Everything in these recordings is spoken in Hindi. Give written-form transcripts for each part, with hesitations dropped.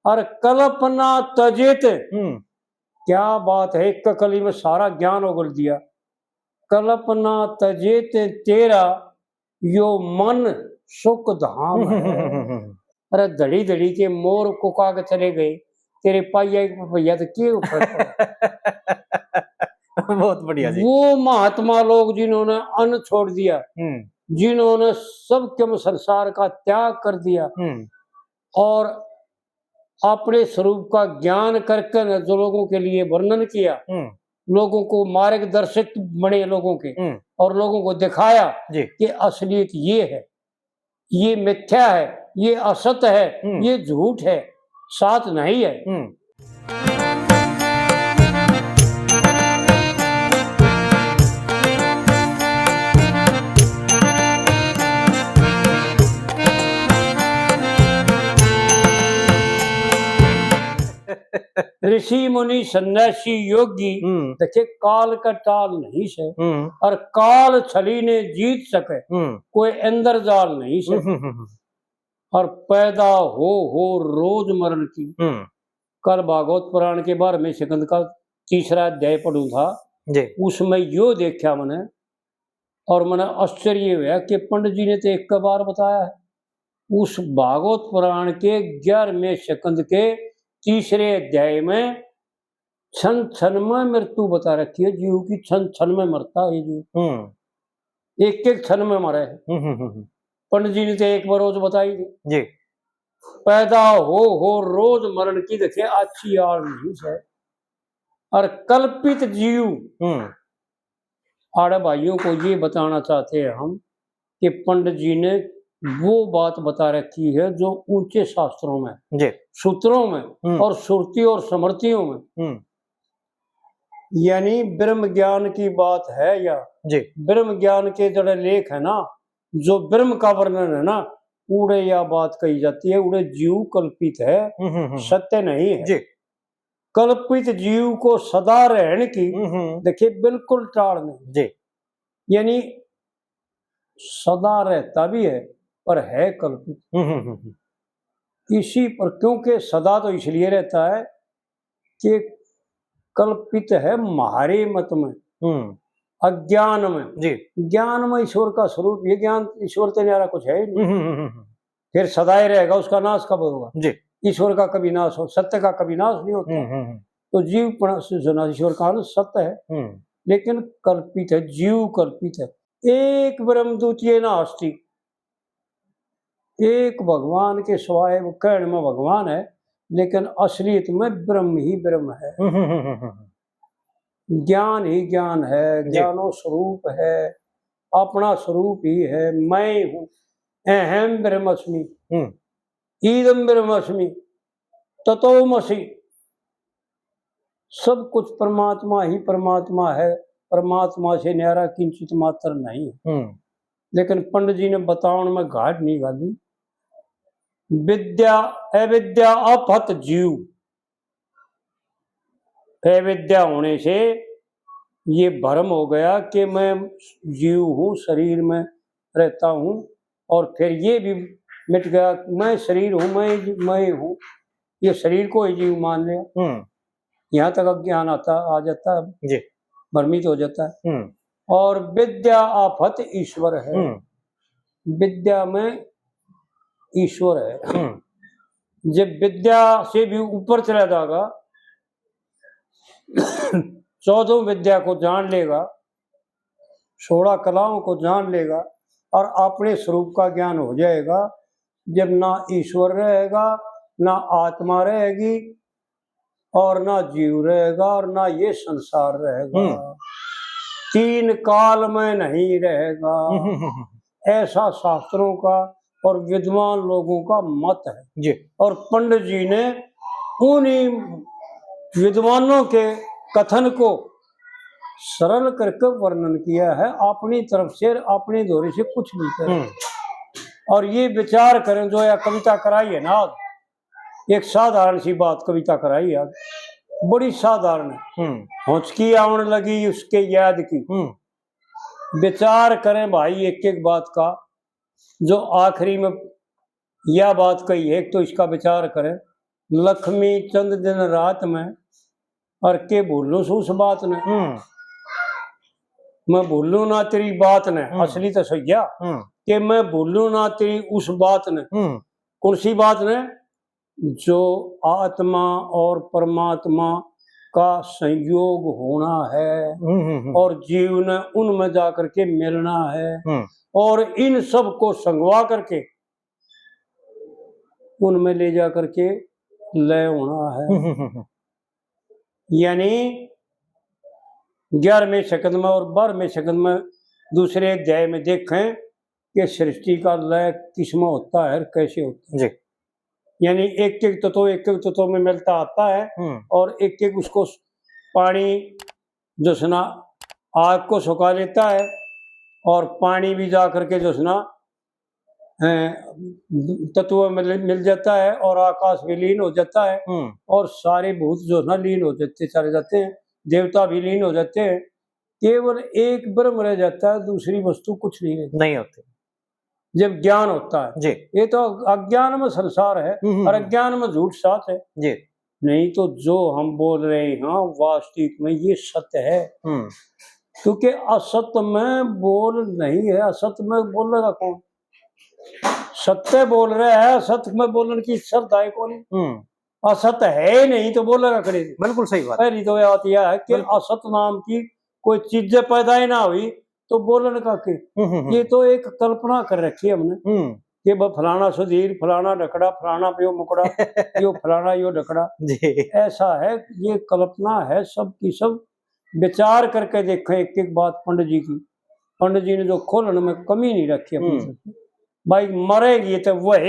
और कल्पना तजेत, क्या बात है, एक कली में सारा ज्ञान उगल दिया। कल्पना तजेत तेरा यो मन सुख धाम है। अरे धड़ी धड़ी के मोर कुका के चले गए, तेरे पाइया भैया तो क्यों बहुत बढ़िया जी। वो महात्मा लोग जिन्होंने अन्न छोड़ दिया, जिन्होंने सबके संसार का त्याग कर दिया और अपने स्वरूप का ज्ञान करके जो लोगों के लिए वर्णन किया, लोगों को मार्गदर्शक बने लोगों के, और लोगों को दिखाया कि असलियत ये है, ये मिथ्या है, ये असत है, ये झूठ है, साथ नहीं है। ऋषि मुनि सन्यासी योगी देखिए काल का टाल नहीं से, और काल छली ने जीत सके, कोई अंदर जाल नहीं से। और पैदा हो रोज मरण की। कल भागवत पुराण के बारे में सिकंद का 3रा अध्याय पढ़ू था, उसमें यो देखा मैंने, और मैंने आश्चर्य हुआ कि पंडित जी ने तो एक बार बताया है। उस भागवत पुराण के 11वें सिकंद के 3रे अध्याय में क्षण क्षण में मृत्यु बता रखी है, जीव की क्षण क्षण में मरता है जीव, एक एक क्षण में मरे है। पंडित जी ने तो एक बार रोज बताई थी। पैदा हो रोज मरण की देखिए अच्छी आड़ नहीं है। और कल्पित जीव, आड़े भाइयों को ये बताना चाहते हैं हम कि पंडित जी ने वो बात बता रखी है जो ऊंचे शास्त्रों में, सूत्रों में और श्रुति और स्मृतियों में, यानी ब्रह्म ज्ञान की बात है, या ब्रह्म ज्ञान के जड़े लेख है ना, जो ब्रह्म का वर्णन है ना, उड़े या बात कही जाती है, उड़े जीव कल्पित है, सत्य नहीं है। कल्पित जीव को सदा रहने की देखिए बिल्कुल टाल नहीं, यानी सदा रहता भी है पर है कल्पित। इसी पर, क्योंकि सदा तो इसलिए रहता है कि कल्पित है हमारे मत में, अज्ञान में। ज्ञान में ईश्वर का स्वरूप, ये ज्ञान ईश्वर से न्यारा कुछ है नहीं, फिर सदाई रहेगा, उसका नाश कब होगा? ईश्वर का कभी नाश हो, सत्य का कभी नाश नहीं होता। तो जीव ईश्वर का सत्य है, लेकिन कल्पित है, जीव कल्पित है। एक ब्रह्मदूत ये ना हस्ती, एक भगवान के स्वाय कहने में भगवान है, लेकिन असलियत में ब्रह्म ही ब्रह्म है, ज्ञान ही ज्ञान है, ज्ञानो स्वरूप है, अपना स्वरूप ही है। मैं हूँ, अहम ब्रह्मस्मि, ईदम ब्रह्मस्मि, ततोमसि, सब कुछ परमात्मा ही परमात्मा है, परमात्मा से न्यारा किंचित मात्र नहीं है। लेकिन पंडित जी ने बतावन में घाट नहीं गाली। विद्या अविद्या अपहत जीव, अविद्या होने से ये भ्रम हो गया कि मैं जीव हूँ, शरीर में रहता हूँ, और फिर ये भी मिट गया, मैं शरीर हूँ, मैं हूँ, ये शरीर को ही जीव मान लिया। यहाँ तक अज्ञान आ जाता है, भ्रमित हो जाता है। और विद्या आफत ईश्वर है, विद्या में ईश्वर है। जब विद्या से भी ऊपर चला जाएगा, 14 विद्या को जान लेगा, 16 कलाओं को जान लेगा, और अपने स्वरूप का ज्ञान हो जाएगा, जब ना ईश्वर रहेगा, ना आत्मा रहेगी, और ना जीव रहेगा, और ना ये संसार रहेगा, 3 काल में नहीं रहेगा। ऐसा शास्त्रों का और विद्वान लोगों का मत है। और पंडित जी ने उन्हीं विद्वानों के कथन को सरल करके वर्णन किया है, अपनी तरफ से, अपनी धोरी से कुछ नहीं करे। और ये विचार करें, जो यह कविता कराई है ना, एक साधारण सी बात कविता कराई आज, बड़ी साधारण है, होंचकी आने लगी उसके याद की। विचार करें भाई एक एक बात का, जो आखिरी में यह बात कही है, तो इसका विचार करें। लक्ष्मी चंद दिन रात में और के बोलूं सो उस बात ने, मैं बोलूं ना तेरी बात ने, असली तो सैया कि मैं बोलूं ना तेरी उस बात ने। कौन सी बात ने? जो आत्मा और परमात्मा का संयोग होना है और जीव ने उनमें जाकर के मिलना है और इन सब को संगवा करके उनमें ले जा करके लय होना है। यानी 11वें शकंद में और 12वें शकंद में दूसरे अध्याय में देखें कि सृष्टि का लय किसमें होता है, कैसे होता है। यानी एक एक तत्व में मिलता आता है और एक एक उसको पानी जो सुना आग को सुखा लेता है और पानी भी जा करके जो सुना तत्व में मिल जाता है और आकाश भी लीन हो जाता है और सारे भूत जो ना लीन हो जाते चले जाते हैं, देवता भी लीन हो जाते हैं, केवल एक ब्रह्म रह जाता है, दूसरी वस्तु कुछ नहीं होती जब ज्ञान होता है जी। ये तो अज्ञान में संसार है और अज्ञान में झूठ साथ है जी। नहीं तो जो हम बोल रहे हैं वास्तविक में ये सत्य है, क्योंकि असत्य में बोल नहीं है। असत्य में बोलेगा कौन? सत्य बोल रहे हैं, असत्य में बोलने की शर्त है कौन? असत्य है नहीं तो बोलेगा करे। बिल्कुल सही बात। पहली तो बात यह है कि असत्य नाम की कोई चीजें पैदा ही ना हुई तो बोलने का के ये तो एक कल्पना कर रखी है हमने कि फलाना सुधीर, फलाना ढकड़ा, फलाना यो मुकड़ा, यो फलाना यो ढकड़ा ऐसा है। ये कल्पना है, सब की सब विचार करके देखें एक एक बात। पंडित जी की, पंडित जी ने जो खोलन में कमी नहीं रखी अपनी भाई, मरेगी तो वह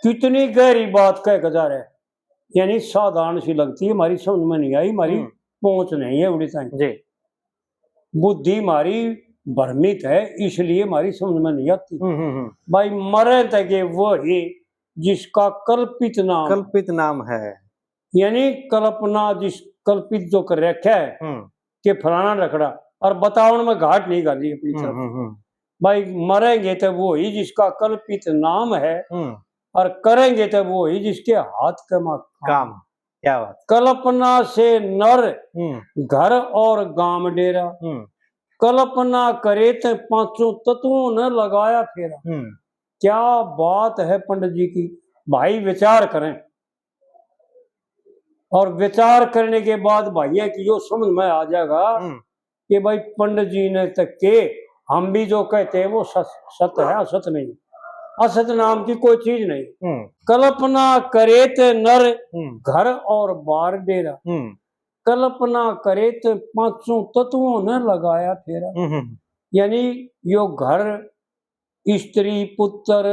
कितनी गहरी बात कह गुजार है। यानी साधारण सी लगती है, हमारी समझ में नहीं आई, हमारी पहुंच नहीं है उड़ी जी। बुद्धि हमारी भ्रमित है, इसलिए हमारी समझ में नहीं आती। भाई मरे तके वो ही जिसका कल्पित नाम है। यानी कल्पना जिस कल्पित जो कर रखा है कि फलाना लकड़ा और बताओ में घाट नहीं गाली अपनी तरफ। भाई मरेंगे तो वो ही जिसका कल्पित नाम है और करेंगे तो वो ही जिसके हाथ का काम। क्या बात। कल्पना से नर घर और गांव डेरा, कल्पना करे तो पांचों तत्वों ने लगाया फेरा। क्या बात है पंडित जी की। भाई विचार करें और विचार करने के बाद भैया की जो समझ में आ जाएगा कि भाई पंडित जी ने तक के हम भी जो कहते हैं वो सत्य है, असत नहीं। असत नाम की कोई चीज नहीं। कल्पना करे ते नर घर और बार डेरा, कल्पना करे तो पांचों तत्वों ने लगाया फेरा। यानी यो घर, स्त्री, पुत्र,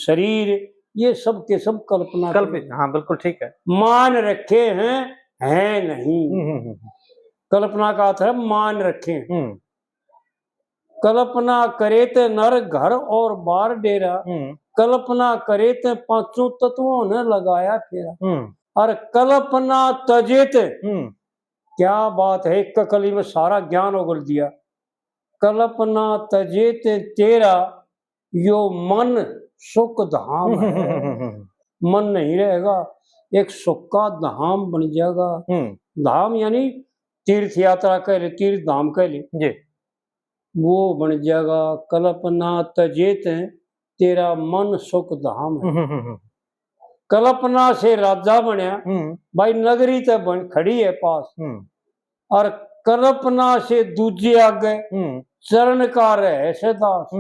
शरीर, ये सब के सब कल्पना कल्पित। हाँ बिल्कुल ठीक है। मान रखे हैं, है नहीं। कल्पना का अर्थ है मान रखे। कल्पना करे ते नर घर और बार डेरा, कल्पना करे ते पांचों तत्वों ने लगाया फेरा। और कल्पना तजेत, क्या बात है, एक कली में सारा ज्ञान उगल दिया। कल्पना तजेत तेरा यो मन सुख धाम है। मन नहीं रहेगा, एक सुख का धाम बन जाएगा। धाम यानी तीर्थ यात्रा कह ले, तीर्थ धाम कह ले, वो बन जाएगा। कल्पना तजेत तेरा मन सुख धाम है। कल्पना से राजा बनया, भाई नगरी तो बन खड़ी है पास, और कल्पना से दूजे आगे चरण का रहे दास।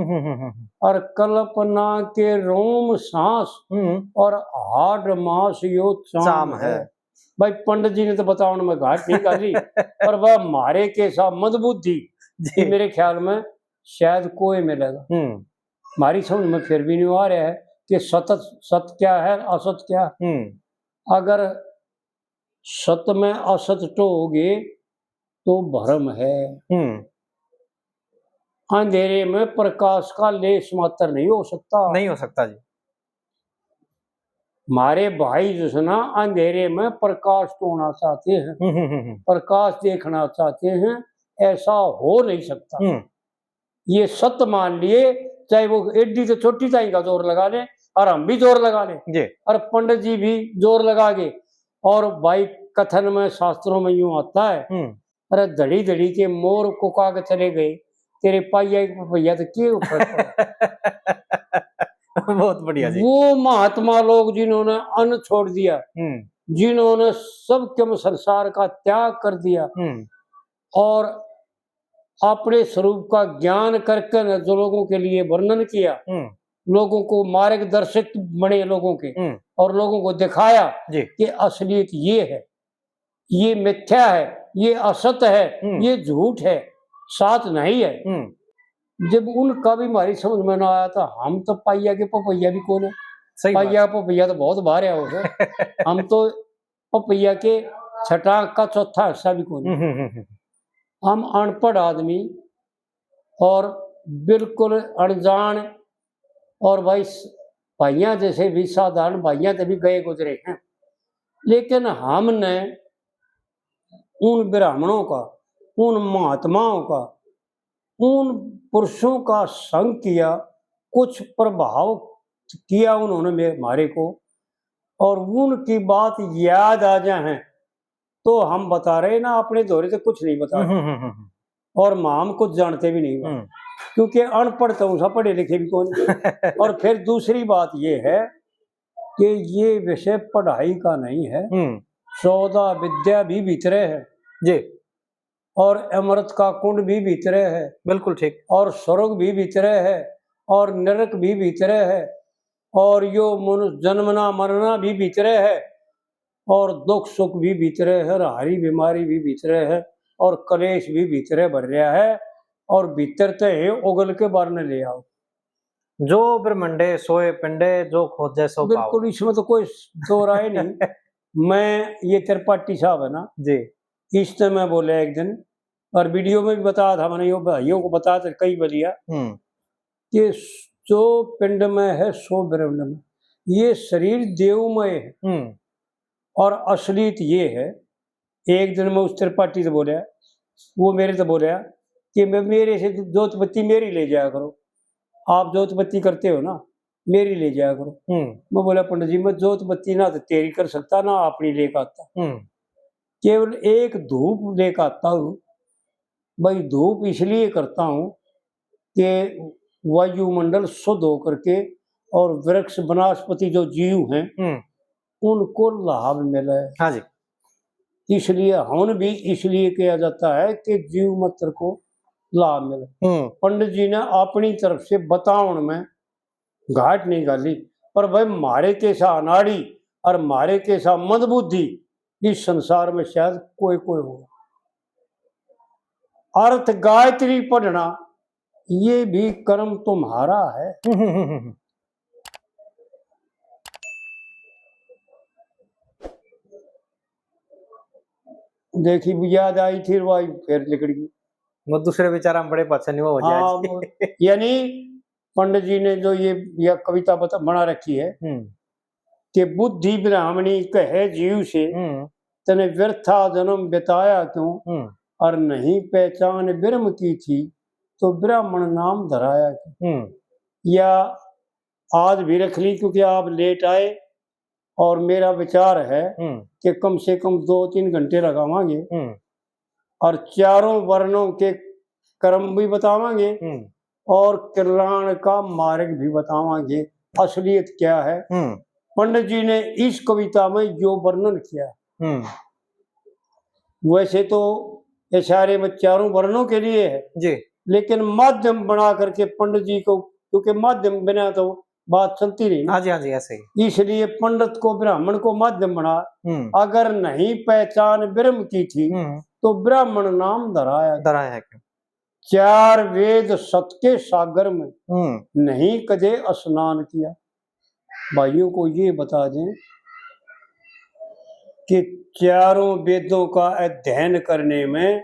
और कल्पना के रोम सांस और हाड मास यो चाम है। भाई पंडित जी ने तो बताओ में घाट नहीं डाली पर वह मारे के साथ मंदबुद्धि मेरे ख्याल में शायद कोई मिलेगा। हमारी समझ में फिर भी नहीं आ रहा है कि सत्य क्या है, असत क्या। अगर सत्य में असत टोगे तो भ्रम है। अंधेरे में प्रकाश का लेश मात्र नहीं हो सकता जी। हमारे भाई जो है ना अंधेरे में प्रकाश तोड़ना चाहते हैं, प्रकाश देखना चाहते हैं, ऐसा हो नहीं सकता। ये सत्य मान लिए, चाहे वो एडी तो छोटी ताई का जोर लगा ले, और हम भी जोर लगा ले जी, और पंडित जी भी जोर लगा के। और भाई कथन में शास्त्रों में यूं आता है, अरे धड़ी धड़ी के मोर कुका के चले गए, तेरे पाइया भैया तो क्यों फर्क पड़ा। बहुत बढ़िया जी। वो महात्मा लोग जिन्होंने अन्न छोड़ दिया, जिन्होंने सब के संसार का त्याग कर दिया और अपने स्वरूप का ज्ञान करके जो लोगों के लिए वर्णन किया, लोगों को मार्गदर्शक बने लोगों के, और लोगों को दिखाया कि असलियत ये है, ये मिथ्या है, ये असत है, ये झूठ है, साथ नहीं है। जब उनका भी हमारी समझ में ना आया था, हम तो पाइया के पपैया भी कौन है। पाइया पपैया तो बहुत बाहर है वो हम तो पपैया के छठा का चौथा हिस्सा भी कौन है। हम अनपढ़ आदमी और बिल्कुल अनजान, और भाई भाइयां जैसे भी साधारण भाइयां तभी गए गुजरे हैं, लेकिन हमने उन ब्राह्मणों का, उन महात्माओं का, उन पुरुषों का संग किया, कुछ प्रभाव किया उन्होंने हमारे को, और उनकी बात याद आ जाए तो हम बता रहे ना, अपने दौरे से कुछ नहीं बता रहे और हम कुछ जानते भी नहीं, क्योंकि अनपढ़ तो उनसा पढ़े लिखे भी कौन। और फिर दूसरी बात ये है कि ये विषय पढ़ाई का नहीं है, 14 विद्या भी भीतरे है जी, और अमृत का कुंड भी भीतरे है, बिल्कुल ठीक, और स्वर्ग भी भीतरे है, और नरक भी भीतरे है, और यो मनुष्य जन्मना मरना भी भीतरे है, और दुख सुख भी भीतरे है, हारी बीमारी भी भीतरे है, और कलेश भी भीतरे भर रहा है, और भीतर तो है उगल के बाहर न ले आओ। जो ब्रह्मंडे सोए पिंडे जो खोजे सो पाओ। बिल्कुल, इसमें तो कोई दो राय नहीं। मैं ये त्रिपाठी साहब है ना जी, इस मैं बोले एक दिन, और वीडियो में भी बताया था मैंने, यो भाइयों को बताया था कई बलिया कि जो पिंड में है सो ब्रह्मांड में, ये शरीर देवमय है, और असलियत ये है। एक दिन मैं उस त्रिपाठी से बोला, वो मेरे से बोला कि मैं मेरे से जोतपत्ती मेरी ले जाया करो, आप जोतपत्ती करते हो ना, मेरी ले जाया करो। मैं बोला पंडित जी, मैं जोतपत्ती ना तो तेरी कर सकता ना अपनी लेकर आता, केवल एक धूप लेकर आता हूँ। भाई धूप इसलिए करता हूँ कि वायुमंडल शुद्ध होकर के और वृक्ष वनस्पति जो जीव हैं उनको लाभ मिले। हाँ जी, इसलिए हवन भी इसलिए किया जाता है कि जीव मात्र को लाभ मिले। पंडित जी ने अपनी तरफ से बतावन में घाट नहीं गाली, पर भाई मारे के सा अनाड़ी और मारे के सा मंदबुद्धि इस संसार में शायद कोई कोई होगा। अर्थ गायत्री पढ़ना ये भी कर्म तुम्हारा है। देखी याद आई थी भाई, फिर लिख गई वो दूसरे विचार हम बड़े पसंद हो जाए। यानी पंडित जी ने जो ये कविता बना रखी है कि बुद्धि ब्राह्मणी कहे जीव से, तने व्यर्था जन्म बिताया क्यों, और नहीं पहचान ब्रह्म की थी तो ब्राह्मण नाम धराया क्यों। या आज भी रख ली क्योंकि आप लेट आए, और मेरा विचार है कि कम से कम 2-3 घंटे लगावांगे और चारों वर्णों के कर्म भी बतावांगे और कल्याण का मार्ग भी बतावांगे, असलियत क्या है। पंडित जी ने इस कविता में जो वर्णन किया, वैसे तो इशारे में चारों वर्णों के लिए है जी, लेकिन माध्यम बना करके पंडित जी को, क्योंकि माध्यम बिना तो बात चलती नहीं। हाँ जी, हाँ जी, ऐसे ही। इसलिए पंडित को ब्राह्मण को माध्यम बना। अगर नहीं पहचान ब्रह्म की थी तो ब्राह्मण नाम धराया है क्यों। 4 वेद सत के सागर में नहीं कदे स्नान किया। भाइयों को ये बता दें कि चारों वेदों का अध्ययन करने में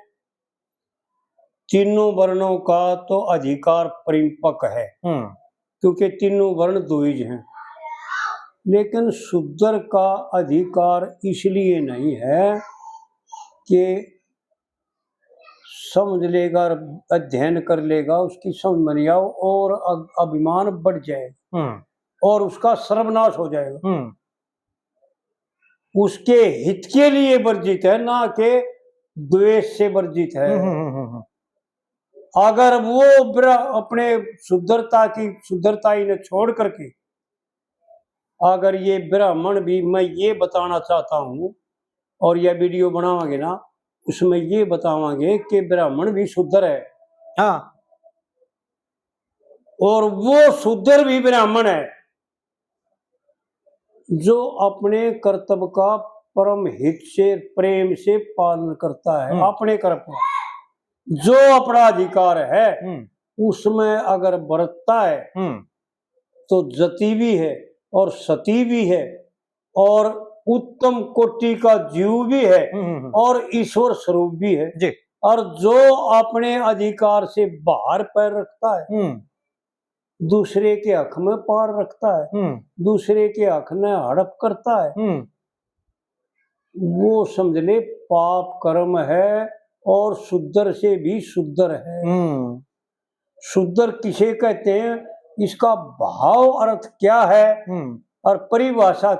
तीनों वर्णों का तो अधिकार परिपक्व है, क्योंकि तीनों वर्ण द्विज हैं, लेकिन शूद्र का अधिकार इसलिए नहीं है कि समझ लेगा, अध्ययन कर लेगा, उसकी समझ में नहीं आओ और अभिमान बढ़ जाएगा। और उसका सर्वनाश हो जाएगा। उसके हित के लिए वर्जित है, ना कि द्वेष से वर्जित है। अगर वो अपने शुद्धता ही ने छोड़ करके, अगर ये ब्राह्मण भी, मैं ये बताना चाहता हूं, और यह वीडियो बनावांगे ना, उसमें ये बतावांगे कि ब्राह्मण भी शुद्धर है। हाँ, और वो शुद्धर भी ब्राह्मण है जो अपने कर्तव्य का परम हित से, प्रेम से पालन करता है। अपने कर्तव्य जो अपना अधिकार है उसमें अगर बरतता है तो जति भी है और सती भी है और उत्तम कोटि का जीव भी है और ईश्वर स्वरूप भी है जी। और जो अपने अधिकार से बाहर पैर रखता है, दूसरे के हक में पार रखता है, दूसरे के हक में हड़प करता है, वो समझ ले पाप कर्म है और शुद्धर से भी शुद्धर है। शुद्धर किसे कहते हैं, इसका भाव अर्थ क्या है और परिभाषा